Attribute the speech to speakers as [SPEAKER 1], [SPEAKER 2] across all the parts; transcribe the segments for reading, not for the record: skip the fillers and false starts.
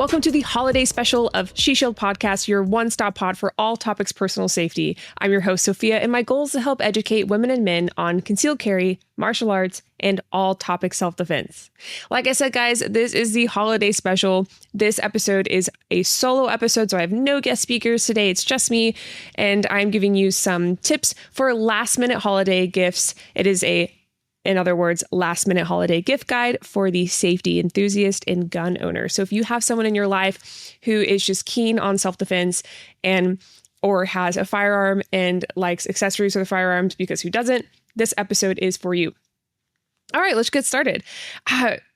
[SPEAKER 1] Welcome to the holiday special of She Shield Podcast, your one-stop pod for all topics personal safety. I'm your host, Sofia, and my goal is to help educate women and men on concealed carry, martial arts, and all topics self-defense. Like I said, guys, this is the holiday special. This episode is a solo episode, so I have no guest speakers today. It's just me, and I'm giving you some tips for last-minute holiday gifts. It is in other words, last-minute holiday gift guide for the safety enthusiast and gun owner. So if you have someone in your life who is just keen on self-defense or has a firearm and likes accessories for the firearms, because who doesn't, this episode is for you. All right, let's get started.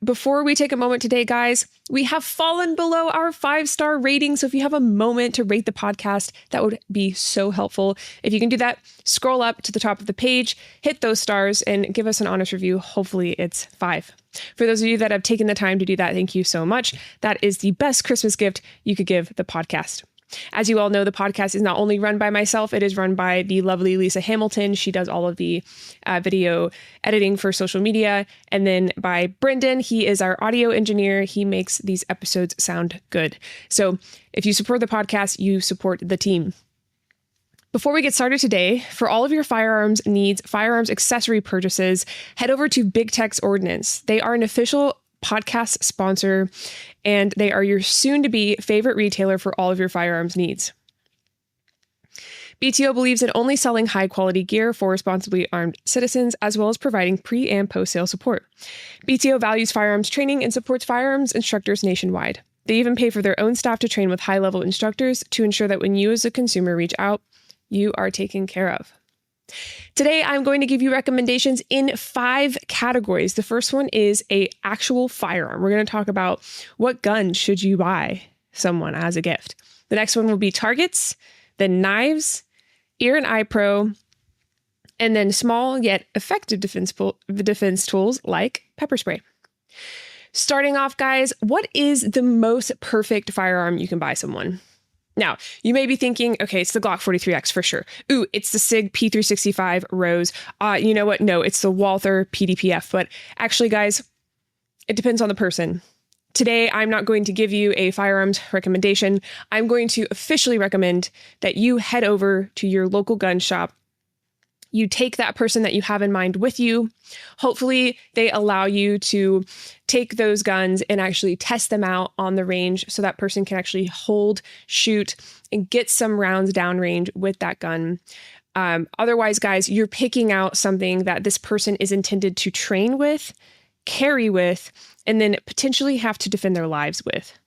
[SPEAKER 1] Before we take a moment today, guys, we have fallen below our 5-star rating. So if you have a moment to rate the podcast, that would be so helpful. If you can do that, scroll up to the top of the page, hit those stars, and give us an honest review. Hopefully it's 5. For those of you that have taken the time to do that, thank you so much. That is the best Christmas gift you could give the podcast. As you all know, the podcast is not only run by myself, it is run by the lovely Lisa Hamilton. She does all of the video editing for social media. And then by Brendan, he is our audio engineer. He makes these episodes sound good. So if you support the podcast, you support the team. Before we get started today, for all of your firearms needs, firearms accessory purchases, head over to Big Tech's Ordnance. They are an official podcast sponsor, and they are your soon-to-be favorite retailer for all of your firearms needs. BTO believes in only selling high-quality gear for responsibly armed citizens, as well as providing pre- and post-sale support. BTO values firearms training and supports firearms instructors nationwide. They even pay for their own staff to train with high-level instructors to ensure that when you as a consumer reach out, you are taken care of. Today, I'm going to give you recommendations in 5 categories. The first one is an actual firearm. We're going to talk about what gun should you buy someone as a gift. The next one will be targets, then knives, ear and eye pro, and then small yet effective defense tools like pepper spray. Starting off, guys, what is the most perfect firearm you can buy someone? Now, you may be thinking, okay, it's the Glock 43X for sure. Ooh, it's the SIG P365 Rose. You know what? No, it's the Walther PDPF. But actually, guys, it depends on the person. Today, I'm not going to give you a firearms recommendation. I'm going to officially recommend that you head over to your local gun shop. You take that person that you have in mind with you. Hopefully, they allow you to take those guns and actually test them out on the range so that person can actually hold, shoot, and get some rounds downrange with that gun. Otherwise, guys, you're picking out something that this person is intended to train with, carry with, and then potentially have to defend their lives with.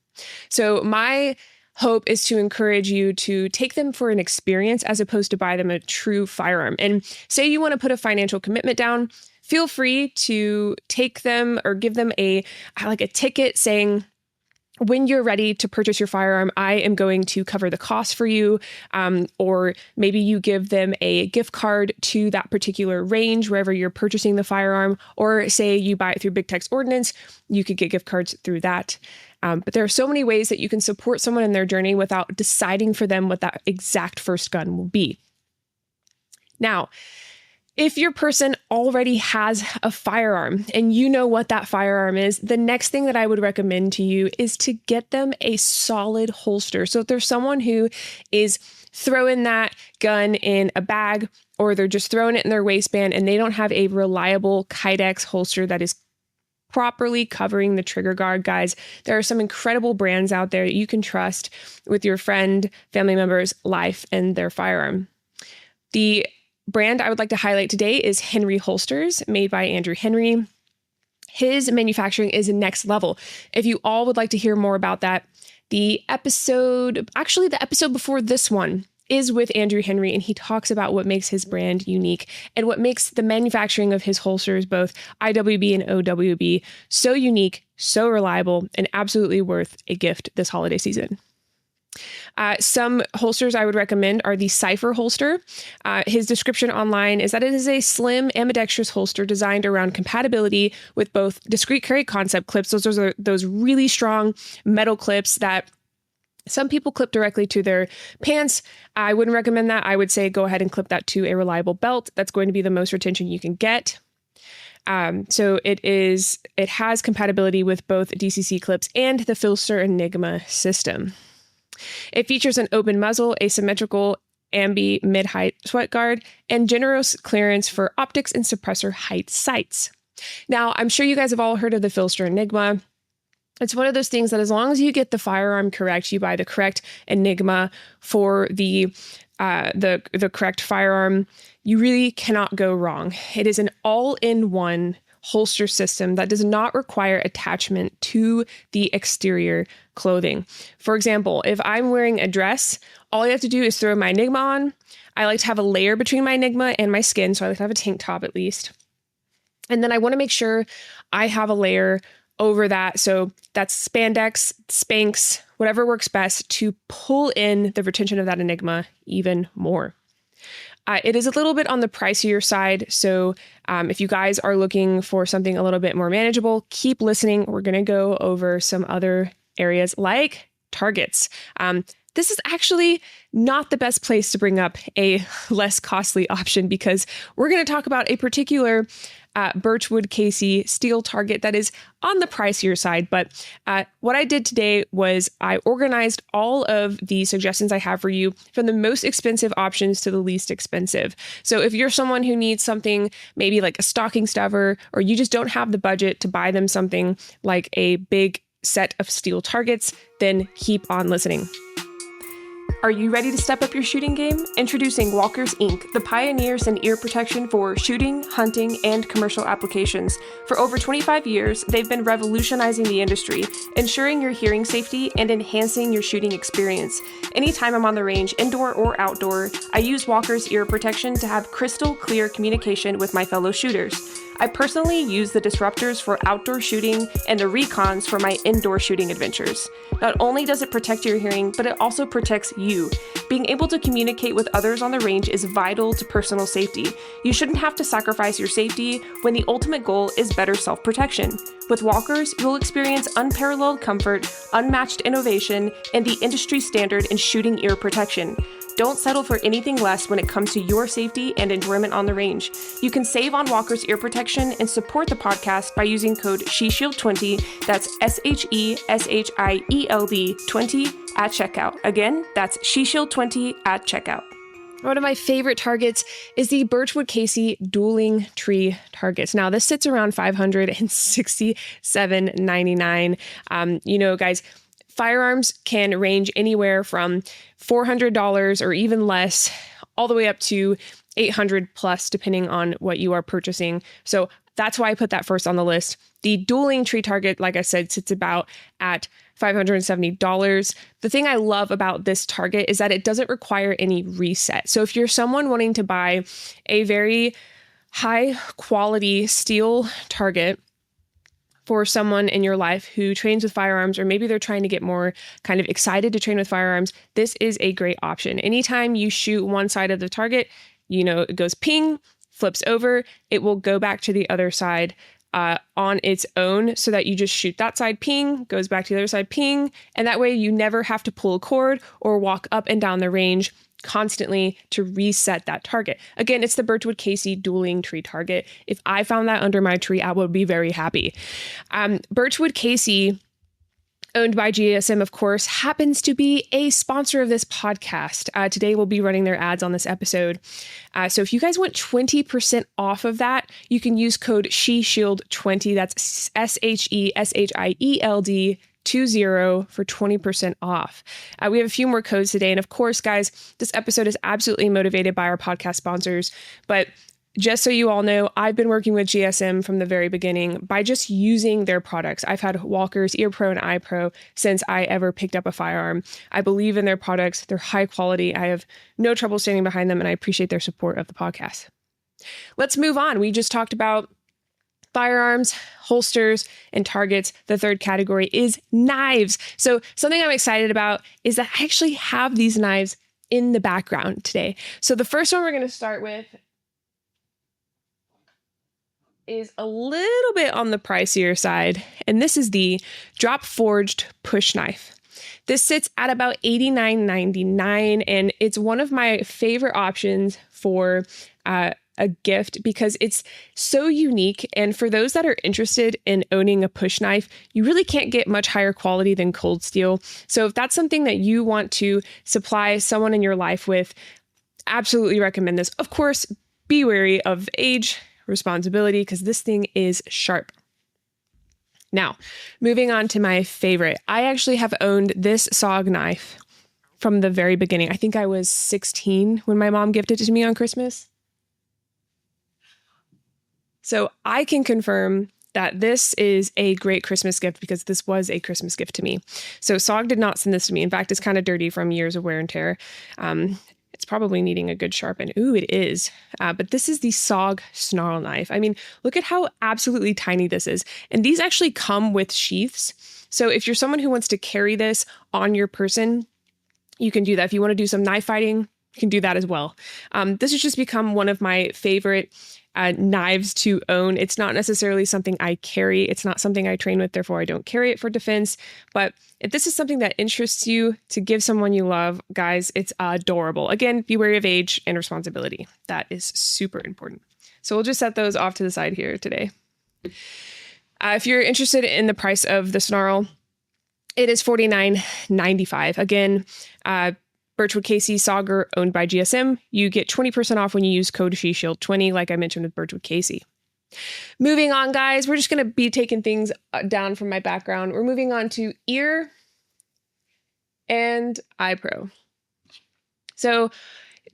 [SPEAKER 1] So my hope is to encourage you to take them for an experience as opposed to buy them a true firearm. And say you want to put a financial commitment down, feel free to take them or give them a ticket saying, when you're ready to purchase your firearm, I am going to cover the cost for you. Or maybe you give them a gift card to that particular range wherever you're purchasing the firearm. Or say you buy it through Big Tech's Ordnance, you could get gift cards through that. But there are so many ways that you can support someone in their journey without deciding for them what that exact first gun will be. Now, if your person already has a firearm and you know what that firearm is, the next thing that I would recommend to you is to get them a solid holster. So if there's someone who is throwing that gun in a bag, or they're just throwing it in their waistband and they don't have a reliable Kydex holster that is properly covering the trigger guard, guys, there are some incredible brands out there that you can trust with your friend, family member's life and their firearm. The brand I would like to highlight today is Henry Holsters, made by Andrew Henry. His manufacturing is next level. If you all would like to hear more about that, the episode before this one is with Andrew Henry, and he talks about what makes his brand unique and what makes the manufacturing of his holsters, both IWB and OWB, so unique, so reliable, and absolutely worth a gift this holiday season. Some holsters I would recommend are the Cypher holster. His description online is that it is a slim, ambidextrous holster designed around compatibility with both discrete carry concept clips. Those are those really strong metal clips that some people clip directly to their pants. I wouldn't recommend that. I would say go ahead and clip that to a reliable belt. That's going to be the most retention you can get. So it has compatibility with both DCC clips and the Filster Enigma system. It features an open muzzle, asymmetrical ambi mid-height sweat guard, and generous clearance for optics and suppressor height sights. Now, I'm sure you guys have all heard of the Filster Enigma. It's one of those things that as long as you get the firearm correct, you buy the correct Enigma for the correct firearm, you really cannot go wrong. It is an all-in-one holster system that does not require attachment to the exterior clothing. For example, if I'm wearing a dress, all I have to do is throw my Enigma on. I like to have a layer between my Enigma and my skin, so I like to have a tank top at least. And then I want to make sure I have a layer over that. So that's spandex, Spanx, whatever works best to pull in the retention of that Enigma even more. It is a little bit on the pricier side. So if you guys are looking for something a little bit more manageable, keep listening. We're going to go over some other areas like targets. This is actually not the best place to bring up a less costly option because we're going to talk about a particular Birchwood Casey steel target that is on the pricier side. But what I did today was I organized all of the suggestions I have for you from the most expensive options to the least expensive. So if you're someone who needs something maybe like a stocking stuffer, or you just don't have the budget to buy them something like a big set of steel targets, then keep on listening. Are you ready to step up your shooting game? Introducing Walkers Inc., the pioneers in ear protection for shooting, hunting, and commercial applications. For over 25 years, they've been revolutionizing the industry, ensuring your hearing safety and enhancing your shooting experience. Anytime I'm on the range, indoor or outdoor, I use Walkers ear protection to have crystal clear communication with my fellow shooters. I personally use the disruptors for outdoor shooting and the recons for my indoor shooting adventures. Not only does it protect your hearing, but it also protects you. Being able to communicate with others on the range is vital to personal safety. You shouldn't have to sacrifice your safety when the ultimate goal is better self-protection. With Walkers, you'll experience unparalleled comfort, unmatched innovation, and the industry standard in shooting ear protection. Don't settle for anything less when it comes to your safety and enjoyment on the range. You can save on Walker's ear protection and support the podcast by using code SHESHIELD20, that's SHESHIELD 20 at checkout. Again, that's SHESHIELD20 at checkout. One of my favorite targets is the Birchwood Casey dueling tree targets. Now, this sits around $567.99. Guys, firearms can range anywhere from $400 or even less, all the way up to $800 plus, depending on what you are purchasing. So that's why I put that first on the list. The dueling tree target, like I said, sits about at $570. The thing I love about this target is that it doesn't require any reset. So if you're someone wanting to buy a very high quality steel target for someone in your life who trains with firearms, or maybe they're trying to get more kind of excited to train with firearms, this is a great option. Anytime you shoot one side of the target, it goes ping, flips over, it will go back to the other side on its own, so that you just shoot that side, ping, goes back to the other side, ping, and that way you never have to pull a cord or walk up and down the range constantly to reset that target. Again, it's the Birchwood Casey dueling tree target. If I found that under my tree, I would be very happy. Birchwood Casey, owned by GSM, of course, happens to be a sponsor of this podcast. Today, we'll be running their ads on this episode. So if you guys want 20% off of that, you can use code SHESHIELD20. That's SHESHIELD 20 for 20% off. We have a few more codes today. And of course, guys, this episode is absolutely motivated by our podcast sponsors. But just so you all know, I've been working with GSM from the very beginning by just using their products. I've had Walkers, Ear Pro, and Eye Pro since I ever picked up a firearm. I believe in their products. They're high quality. I have no trouble standing behind them, and I appreciate their support of the podcast. Let's move on. We just talked about firearms, holsters, and targets. The third category is knives. So something I'm excited about is that I actually have these knives in the background today. So the first one we're going to start with is a little bit on the pricier side, and this is the drop forged push knife. This sits at about $89.99, and it's one of my favorite options for a gift because it's so unique. And for those that are interested in owning a push knife, you really can't get much higher quality than cold steel. So if that's something that you want to supply someone in your life with, absolutely recommend this. Of course, be wary of age, responsibility, because this thing is sharp. Now, moving on to my favorite. I actually have owned this SOG knife from the very beginning. I think I was 16 when my mom gifted it to me on Christmas. So I can confirm that this is a great Christmas gift because this was a Christmas gift to me. So SOG did not send this to me. In fact, it's kind of dirty from years of wear and tear. It's probably needing a good sharpen. Ooh, it is. But this is the SOG snarl knife. I mean, look at how absolutely tiny this is. And these actually come with sheaths. So if you're someone who wants to carry this on your person, you can do that. If you want to do some knife fighting, you can do that as well. This has just become one of my favorite knives to own. It's not necessarily something I carry. It's not something I train with, therefore I don't carry it for defense. But if this is something that interests you to give someone you love, guys, it's adorable. Again, be wary of age and responsibility. That is super important. So we'll just set those off to the side here today. If you're interested in the price of the snarl, it is $49.95. Again, Birchwood Casey Sauger, owned by GSM. You get 20% off when you use code SheShield20, like I mentioned with Birchwood Casey. Moving on, guys, we're just going to be taking things down from my background. We're moving on to ear and eye pro. So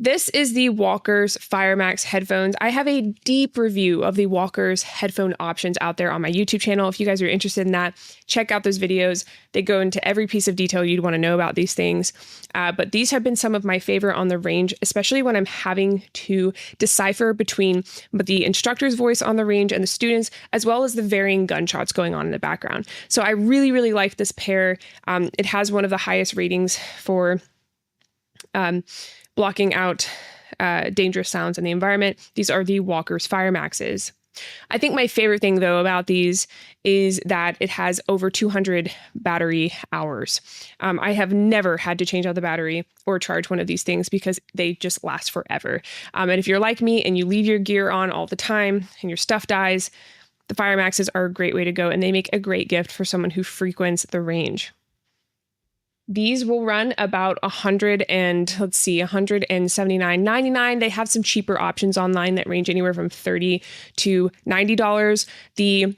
[SPEAKER 1] this is the Walker's FireMax headphones. I have a deep review of the Walker's headphone options out there on my YouTube channel. If you guys are interested in that, check out those videos. They go into every piece of detail you'd want to know about these things. But these have been some of my favorite on the range, especially when I'm having to decipher between the instructor's voice on the range and the students, as well as the varying gunshots going on in the background. So I really, really like this pair. It has one of the highest ratings for blocking out dangerous sounds in the environment. These are the Walker's FireMaxes. I think my favorite thing, though, about these is that it has over 200 battery hours. I have never had to change out the battery or charge one of these things because they just last forever. And if you're like me and you leave your gear on all the time and your stuff dies, the FireMaxes are a great way to go, and they make a great gift for someone who frequents the range. These will run about $179.99. They have some cheaper options online that range anywhere from $30 to $90. The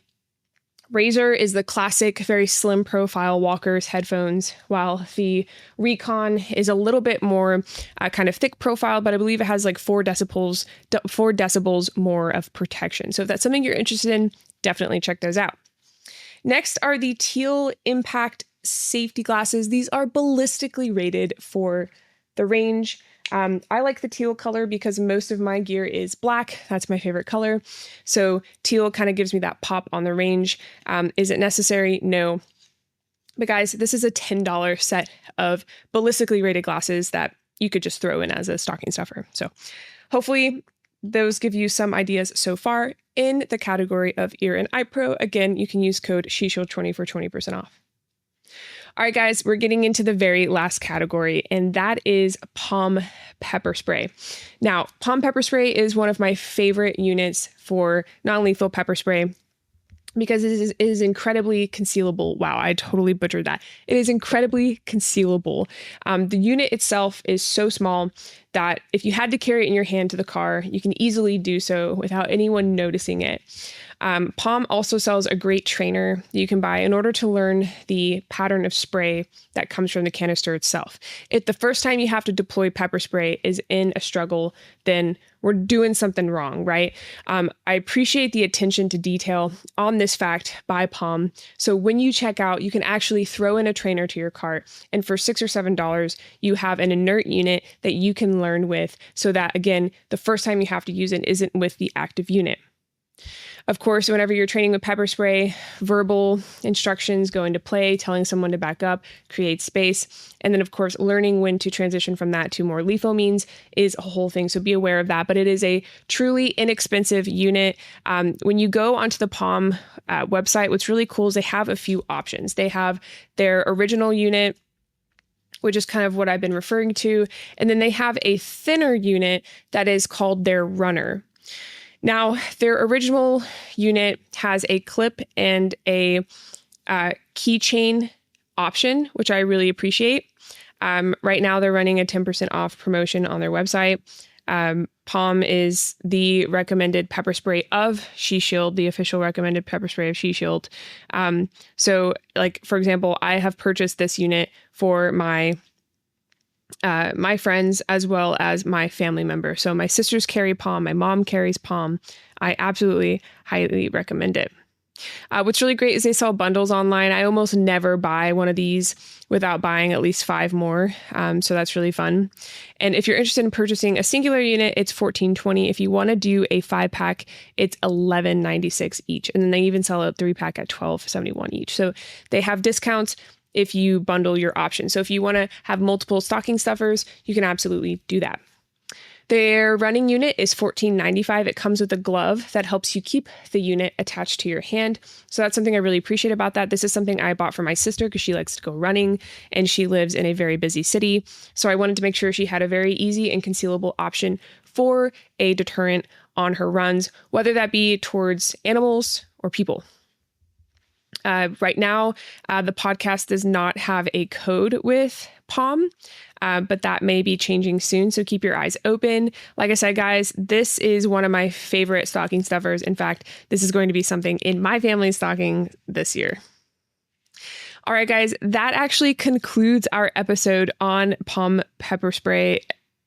[SPEAKER 1] Razor is the classic, very slim profile Walker's headphones, while the Recon is a little bit more kind of thick profile, but I believe it has like 4 decibels more of protection. So if that's something you're interested in, definitely check those out. Next are the Teal Impact safety glasses. These are ballistically rated for the range. I like the teal color because most of my gear is black. That's my favorite color. So teal kind of gives me that pop on the range. Is it necessary? No. But guys, this is a $10 set of ballistically rated glasses that you could just throw in as a stocking stuffer. So hopefully those give you some ideas so far in the category of ear and eye pro. Again, you can use code SheShield20 for 20% off. All right, guys, we're getting into the very last category, and that is palm pepper spray. Now, palm pepper spray is one of my favorite units for non-lethal pepper spray because it is incredibly concealable. Wow, I totally butchered that. It is incredibly concealable. The unit itself is so small that if you had to carry it in your hand to the car, you can easily do so without anyone noticing it. Palm also sells a great trainer that you can buy in order to learn the pattern of spray that comes from the canister itself. If the first time you have to deploy pepper spray is in a struggle, then we're doing something wrong, right? I appreciate the attention to detail on this fact by Palm. So when you check out, you can actually throw in a trainer to your cart, and for $6 or $7, you have an inert unit that you can learn with, so that, again, the first time you have to use it isn't with the active unit. Of course, whenever you're training with pepper spray, verbal instructions go into play, telling someone to back up, create space. And then, of course, learning when to transition from that to more lethal means is a whole thing. So be aware of that. But it is a truly inexpensive unit. When you go onto the Palm website, what's really cool is they have a few options. They have their original unit, which is kind of what I've been referring to. And then they have a thinner unit that is called their runner. Now, their original unit has a clip and a keychain option, which I really appreciate. Right now, they're running a 10% off promotion on their website. Palm is the recommended pepper spray of She Shield, the official recommended pepper spray of She Shield. So, like, for example, I have purchased this unit for my friends as well as my family member. So my sisters carry Palm, my mom carries Palm. I absolutely highly recommend it. What's really great is they sell bundles online. I almost never buy one of these without buying at least 5 more. So that's really fun. And if you're interested in purchasing a singular unit, it's $14.20. If you want to do a 5-pack, it's $11.96 each. And then they even sell a 3-pack at $12.71 each. So they have discounts if you bundle your options. So if you want to have multiple stocking stuffers, you can absolutely do that. Their running unit is $14.95. It comes with a glove that helps you keep the unit attached to your hand. So that's something I really appreciate about that. This is something I bought for my sister because she likes to go running and she lives in a very busy city. So I wanted to make sure she had a very easy and concealable option for a deterrent on her runs, whether that be towards animals or people. Right now, the podcast does not have a code with Palm, but that may be changing soon. So keep your eyes open. Like I said, guys, this is one of my favorite stocking stuffers. In fact, this is going to be something in my family's stocking this year. All right, guys, that actually concludes our episode on Palm pepper spray,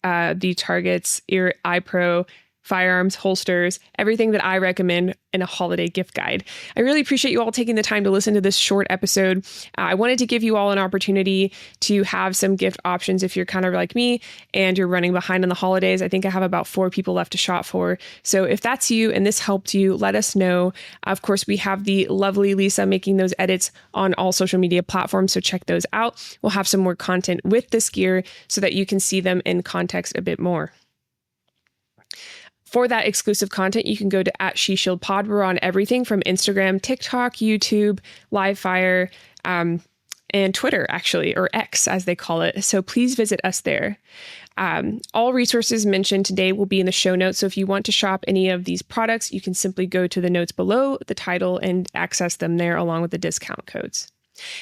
[SPEAKER 1] the Target's Ear Eye Pro firearms, holsters, everything that I recommend in a holiday gift guide. I really appreciate you all taking the time to listen to this short episode. I wanted to give you all an opportunity to have some gift options if you're kind of like me and you're running behind on the holidays. I think I have about 4 people left to shop for. So if that's you and this helped you, let us know. Of course, we have the lovely Lisa making those edits on all social media platforms, so check those out. We'll have some more content with this gear so that you can see them in context a bit more. For that exclusive content, you can go to @SheShieldPod. We're on everything from Instagram, TikTok, YouTube, Livefire, and Twitter, actually, or X as they call it. So please visit us there. All resources mentioned today will be in the show notes. So if you want to shop any of these products, you can simply go to the notes below the title and access them there along with the discount codes.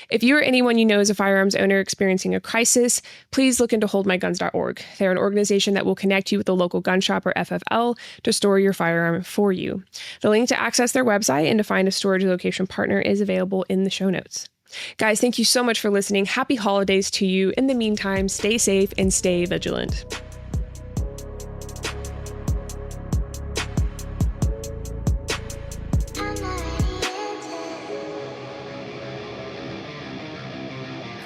[SPEAKER 1] If you or anyone you know is a firearms owner experiencing a crisis, please look into holdmyguns.org. They're an organization that will connect you with a local gun shop or FFL to store your firearm for you. The link to access their website and to find a storage location partner is available in the show notes. Guys, thank you so much for listening. Happy holidays to you. In the meantime, stay safe and stay vigilant.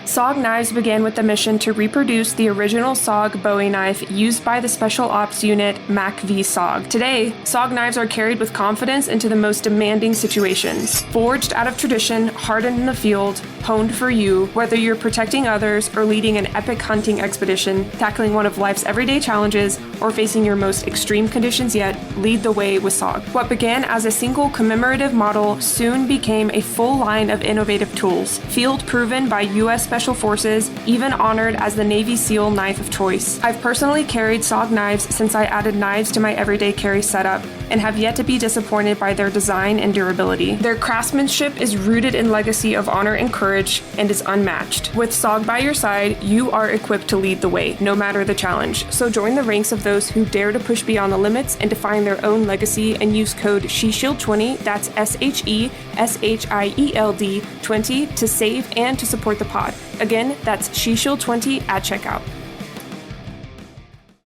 [SPEAKER 1] SOG Knives began with the mission to reproduce the original SOG Bowie knife used by the Special Ops Unit MAC-V SOG. Today, SOG knives are carried with confidence into the most demanding situations. Forged out of tradition, hardened in the field, honed for you, whether you're protecting others or leading an epic hunting expedition, tackling one of life's everyday challenges, or facing your most extreme conditions yet, lead the way with SOG. What began as a single commemorative model soon became a full line of innovative tools, field proven by U.S. Special Forces, even honored as the Navy SEAL knife of choice. I've personally carried SOG knives since I added knives to my everyday carry setup, and have yet to be disappointed by their design and durability. Their craftsmanship is rooted in legacy of honor and courage, and is unmatched. With SOG by your side, you are equipped to lead the way, no matter the challenge. So join the ranks of those who dare to push beyond the limits and define their own legacy, and use code SHESHIELD20, that's SHESHIELD 20, to save and to support the pod. Again, that's SheShield20 at checkout.